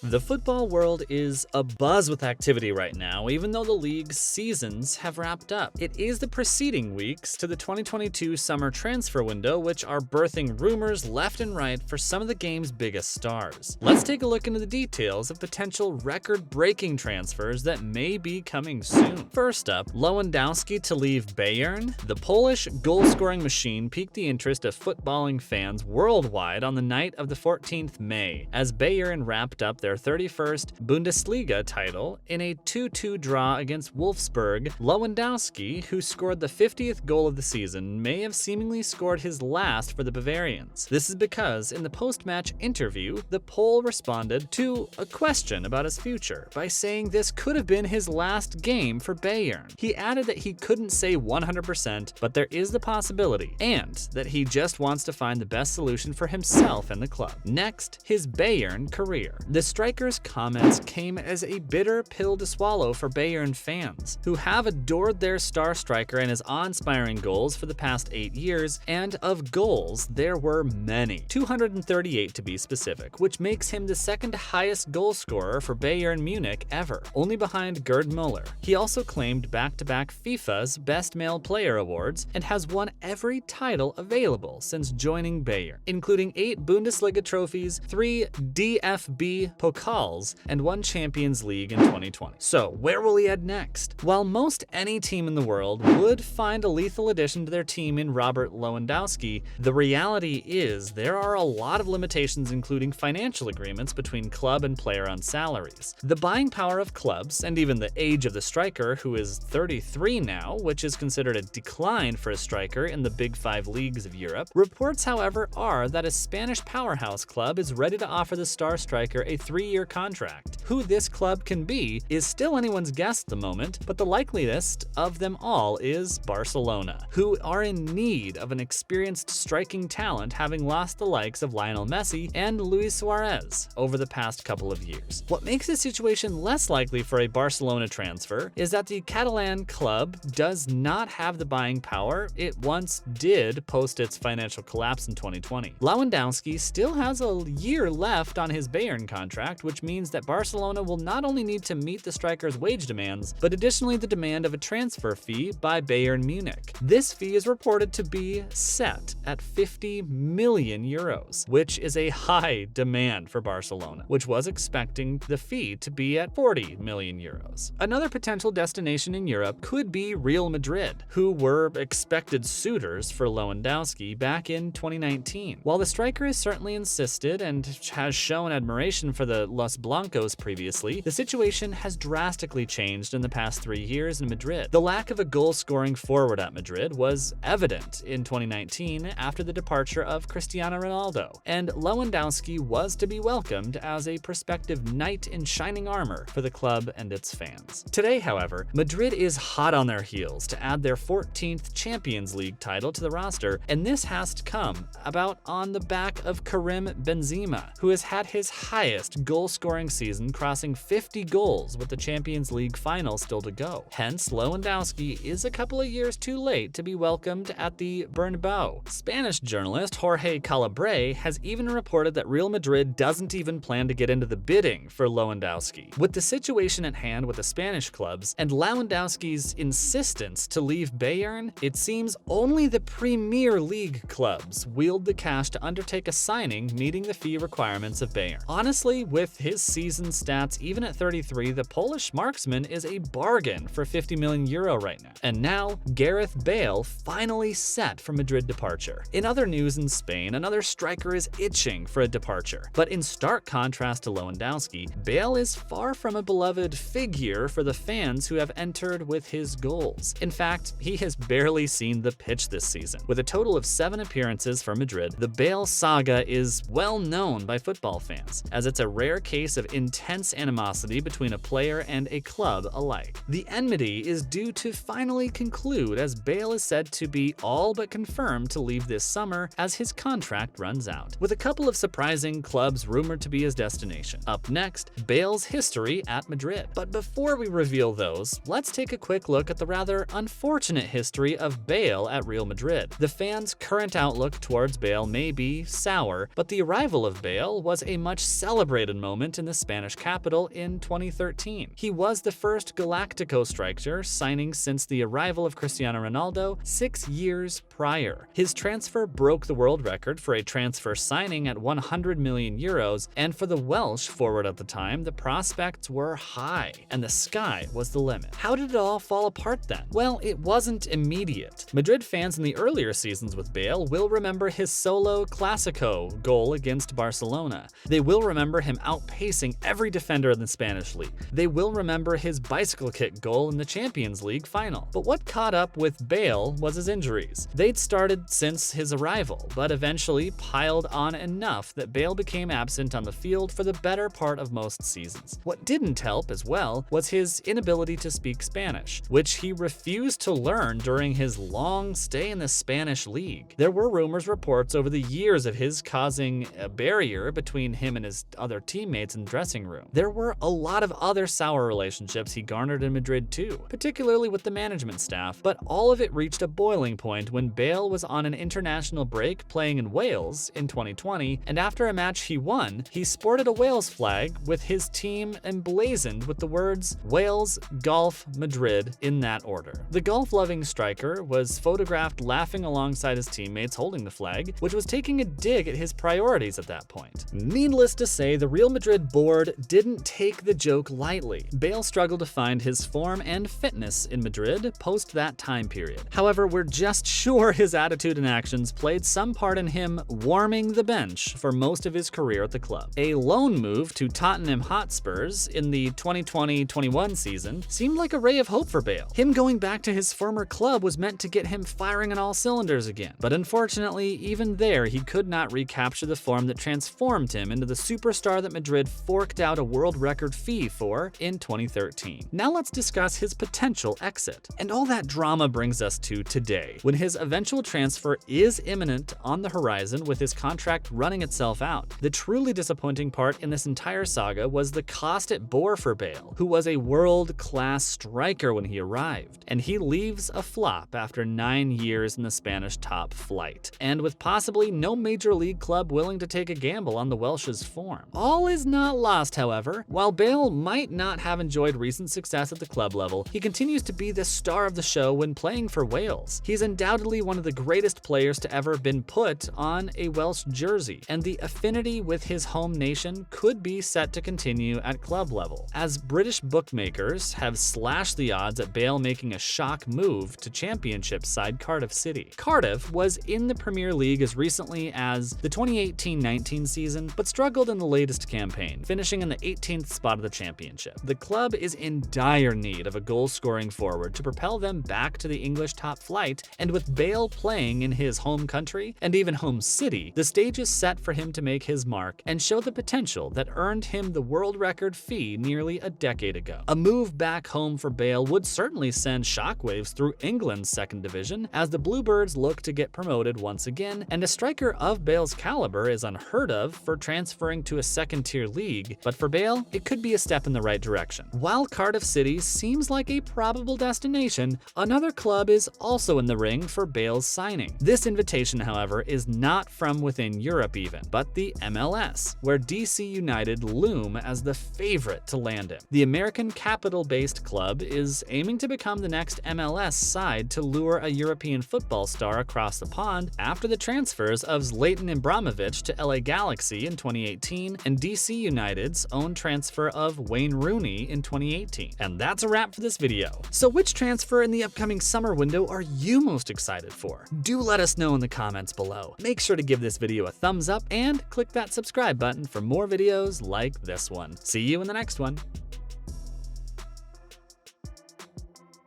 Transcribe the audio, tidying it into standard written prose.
The football world is abuzz with activity right now, even though the league's seasons have wrapped up. It is the preceding weeks to the 2022 summer transfer window, which are birthing rumors left and right for some of the game's biggest stars. Let's take a look into the details of potential record-breaking transfers that may be coming soon. First up, Lewandowski to leave Bayern. The Polish goal-scoring machine piqued the interest of footballing fans worldwide on the night of the 14th May, as Bayern wrapped up their 31st Bundesliga title in a 2-2 draw against Wolfsburg. Lewandowski, who scored the 50th goal of the season, may have seemingly scored his last for the Bavarians. This is because in the post-match interview, the Pole responded to a question about his future by saying this could have been his last game for Bayern. He added that he couldn't say 100%, but there is the possibility, and that he just wants to find the best solution for himself and the club. Next, his Bayern career. The striker's comments came as a bitter pill to swallow for Bayern fans, who have adored their star striker and his awe-inspiring goals for the past 8 years, and of goals, there were many. 238 to be specific, which makes him the second highest goal scorer for Bayern Munich ever, only behind Gerd Muller. He also claimed back-to-back FIFA's Best Male Player awards and has won every title available since joining Bayern, including 8 Bundesliga trophies, 3 DFB Pokals, and 1 Champions League in 2020. So, where will he head next? While most any team in the world would find a lethal addition to their team in Robert Lewandowski, the reality is there are a lot of limitations, including financial agreements between club and player on salaries. The buying power of clubs, and even the age of the striker, who is 33 now, which is considered a decline for a striker in the Big 5 leagues of Europe. Reports, however, are that a Spanish powerhouse club is ready to offer the star striker a 3-year contract. Who this club can be is still anyone's guess at the moment, but the likeliest of them all is Barcelona, who are in need of an experienced striking talent, having lost the likes of Lionel Messi and Luis Suarez over the past couple of years. What makes this situation less likely for a Barcelona transfer is that the Catalan club does not have the buying power it once did post its financial collapse in 2020. Lewandowski still has a year left on his Bayern contract, which means that Barcelona will not only need to meet the striker's wage demands, but additionally the demand of a transfer fee by Bayern Munich. This fee is reported to be set at 50 million euros, which is a high demand for Barcelona, which was expecting the fee to be at 40 million euros. Another potential destination in Europe could be Real Madrid, who were expected suitors for Lewandowski back in 2019. While the striker has certainly insisted and has shown admiration for the Los Blancos previously, the situation has drastically changed in the past 3 years in Madrid. The lack of a goal-scoring forward at Madrid was evident in 2019 after the departure of Cristiano Ronaldo, and Lewandowski was to be welcomed as a prospective knight in shining armor for the club and its fans. Today, however, Madrid is hot on their heels to add their 14th Champions League title to the roster, and this has to come about on the back of Karim Benzema, who has had his highest goal-scoring season, crossing 50 goals with the Champions League final still to go. Hence, Lewandowski is a couple of years too late to be welcomed at the Bernabeu. Spanish journalist Jorge Calabre has even reported that Real Madrid doesn't even plan to get into the bidding for Lewandowski. With the situation at hand with the Spanish clubs and Lewandowski's insistence to leave Bayern, it seems only the Premier League clubs wield the cash to undertake a signing meeting the fee requirements of Bayern. Honestly, with his season stats, even at 33, the Polish marksman is a bargain for 50 million euro right now. And now, Gareth Bale finally set for Madrid departure. In other news in Spain, another striker is itching for a departure. But in stark contrast to Lewandowski, Bale is far from a beloved figure for the fans who have entered with his goals. In fact, he has barely seen the pitch this season. With a total of 7 appearances for Madrid, the Bale saga is well known by football fans, as it's a rare case of intense intense animosity between a player and a club alike. The enmity is due to finally conclude, as Bale is said to be all but confirmed to leave this summer as his contract runs out, with a couple of surprising clubs rumored to be his destination. Up next, Bale's history at Madrid. But before we reveal those, let's take a quick look at the rather unfortunate history of Bale at Real Madrid. The fans' current outlook towards Bale may be sour, but the arrival of Bale was a much celebrated moment in the Spanish capital in 2013. He was the first Galactico striker signing since the arrival of Cristiano Ronaldo 6 years prior. His transfer broke the world record for a transfer signing at 100 million euros, and for the Welsh forward at the time, the prospects were high, and the sky was the limit. How did it all fall apart then? Well, it wasn't immediate. Madrid fans in the earlier seasons with Bale will remember his solo Clásico goal against Barcelona. They will remember him outpacing every defender in the Spanish league. They will remember his bicycle kick goal in the Champions League final. But what caught up with Bale was his injuries. They'd started since his arrival, but eventually piled on enough that Bale became absent on the field for the better part of most seasons. What didn't help as well was his inability to speak Spanish, which he refused to learn during his long stay in the Spanish league. There were reports over the years of his causing a barrier between him and his other teammates in the dressing room. There were a lot of other sour relationships he garnered in Madrid too, particularly with the management staff, but all of it reached a boiling point when Bale was on an international break playing in Wales in 2020, and after a match he won, he sported a Wales flag with his team emblazoned with the words Wales, Golf, Madrid in that order. The golf-loving striker was photographed laughing alongside his teammates holding the flag, which was taking a dig at his priorities at that point. Needless to say, the Real Madrid board didn't take the joke lightly. Bale struggled to find his form and fitness in Madrid post that time period. However, we're just sure his attitude and actions played some part in him warming the bench for most of his career at the club. A loan move to Tottenham Hotspurs in the 2020-21 season seemed like a ray of hope for Bale. Him going back to his former club was meant to get him firing on all cylinders again, but unfortunately, even there, he could not recapture the form that transformed him into the superstar that Madrid forked out a world record fee for in 2013. Now let's discuss his potential exit. And all that drama brings us to today, when his eventual transfer is imminent on the horizon with his contract running itself out. The truly disappointing part in this entire saga was the cost it bore for Bale, who was a world-class striker when he arrived, and he leaves a flop after 9 years in the Spanish top flight, and with possibly no major league club willing to take a gamble on the Welsh's form. All is not lost, however. While Bale might not have enjoyed recent success at the club level, he continues to be the star of the show when playing for Wales. He's undoubtedly one of the greatest players to ever been put on a Welsh jersey, and the affinity with his home nation could be set to continue at club level, as British bookmakers have slashed the odds at Bale making a shock move to Championship side Cardiff City. Cardiff was in the Premier League as recently as the 2018-19 season, but struggled in the latest campaign, finishing in the 18th spot of the Championship. The club is in dire need of a goal-scoring forward to propel them back to the English top flight, and with Bale playing in his home country and even home city, the stage is set for him to make his mark and show the potential that earned him the world record fee nearly a decade ago. A move back home for Bale would certainly send shockwaves through England's second division as the Bluebirds look to get promoted once again, and a striker of Bale's caliber is unheard of for transferring to a second-tier league, but for Bale, it could be a step in the right direction. While Cardiff City seems like a probable destination, another club is also in the ring for Bale's signing. This invitation, however, is not from within Europe even, but the MLS, where DC United loom as the favorite to land him. The American capital-based club is aiming to become the next MLS side to lure a European football star across the pond after the transfers of Zlatan Ibrahimovic to LA Galaxy in 2018 and DC United's own transfer of Wayne Rooney in 2018. And that's a wrap for this video. So which transfer in the upcoming summer window are you most excited for? Do let us know in the comments below. Make sure to give this video a thumbs up and click that subscribe button for more videos like this one. See you in the next one.